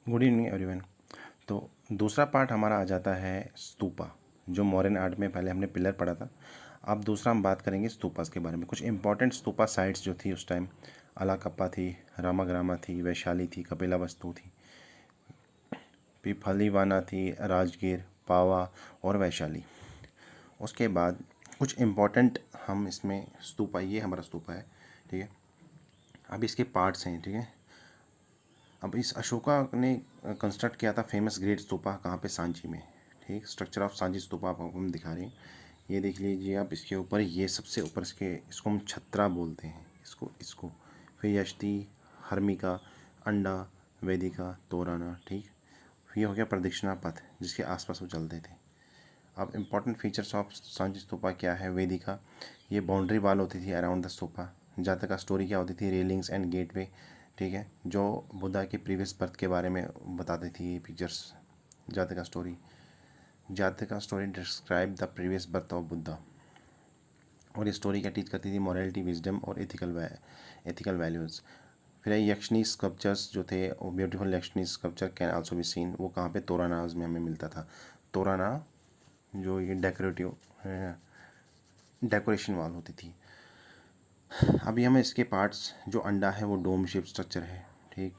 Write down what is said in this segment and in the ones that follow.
Good evening everyone. तो दूसरा part हमारा आ जाता है स्तूपा, जो मॉडर्न आर्ट में पहले हमने पिलर पढ़ा था। अब दूसरा हम बात करेंगे स्तूपास के बारे में। कुछ इंपॉर्टेंट स्तूपा साइट्स जो थी उस टाइम, अलाकप्पा थी, रामाग्रामा थी, वैशाली थी, कपिलावस्तु थी, पिपलीवाना थी, राजगीर, पावा और वैशाली। उसके बाद कुछ इम्पॉर्टेंट हम इसमें स्तूपा, ये हमारा स्तूपा है, ठीक है। अब इसके पार्ट्स हैं, ठीक है। अब इस अशोका ने कंस्ट्रक्ट किया था फेमस ग्रेट स्तूपा, कहाँ पे, सांची में, ठीक। स्ट्रक्चर ऑफ सांची स्तूपा आपको हम दिखा रहे हैं। ये देख लीजिए आप, इसके ऊपर, ये सबसे ऊपर इसके, इसको हम छत्रा बोलते हैं, इसको फिर यष्टि, हर्मिका, अंडा, वेदिका, तोराना, ठीक। फिर ये हो गया प्रदक्षिणा पथ, जिसके आसपास वो चलते थे। अब important features of Sanchi stupa क्या है। वेदिका, ये बाउंड्री वाल होती थी अराउंड द स्तूपा। जातका स्टोरी क्या होती थी, रेलिंग्स एंड गेटवे, ठीक है, जो बुद्धा के प्रीवियस बर्थ के बारे में बताती थी ये pictures. Jataka story describe the previous birth of Buddha. और ये स्टोरी क्या टीच करती थी, मॉरलिटी, विजडम और एथिकल वैल्यूज़। फिर यक्षनी स्कल्पचर्स जो थे, वो beautiful Yakshini sculpture can also be seen, वो कहाँ पे, तोरानाज में हमें मिलता था। तोराना जो ये डेकोरेशन वाल होती थी। अभी हमें इसके पार्ट्स, जो अंडा है वो डोम शेप स्ट्रक्चर है, ठीक,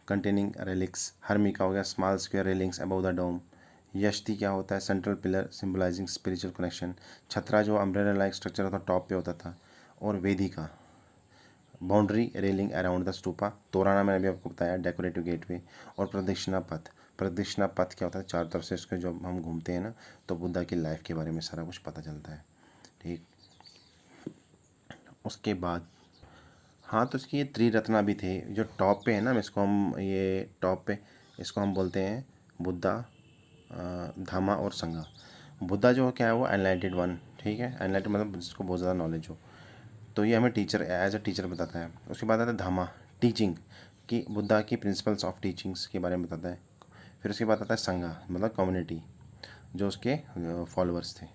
कंटेनिंग रेलिक्स। हर्मिका हो गया small square railings above the dome. Yashti क्या होता है, central pillar symbolising spiritual connection. Chhatra जो अम्ब्रेला लाइक स्ट्रक्चर होता है, टॉप पे होता था। और vedika, boundary railing around the stupa. Torana मैंने अभी आपको बताया, डेकोरेटिव गेटवे। और प्रदक्षिणा पथ, प्रदक्षिणा पथ क्या होता है, चार तरफ से इसके जो हम घूमते हैं ना, तो बुद्धा की लाइफ के बारे में सारा कुछ पता चलता है, ठीक। उसके बाद हाँ, तो इसकी ये त्रिरत्ना भी थे, जो टॉप पे है ना, इसको हम, ये टॉप पे इसको हम बोलते हैं बुद्धा, धामा और संगा। बुद्धा जो क्या है, वो एनलाइटेड वन, ठीक है। एनलाइटेड मतलब जिसको बहुत ज़्यादा नॉलेज हो, तो ये हमें टीचर, एज अ टीचर बताता है। उसके बाद आता है धामा, टीचिंग, कि बुद्धा की प्रिंसिपल्स ऑफ टीचिंग्स के बारे में बताता है। फिर उसके बाद आता है संगा, मतलब कम्युनिटी, जो उसके फॉलोअर्स थे।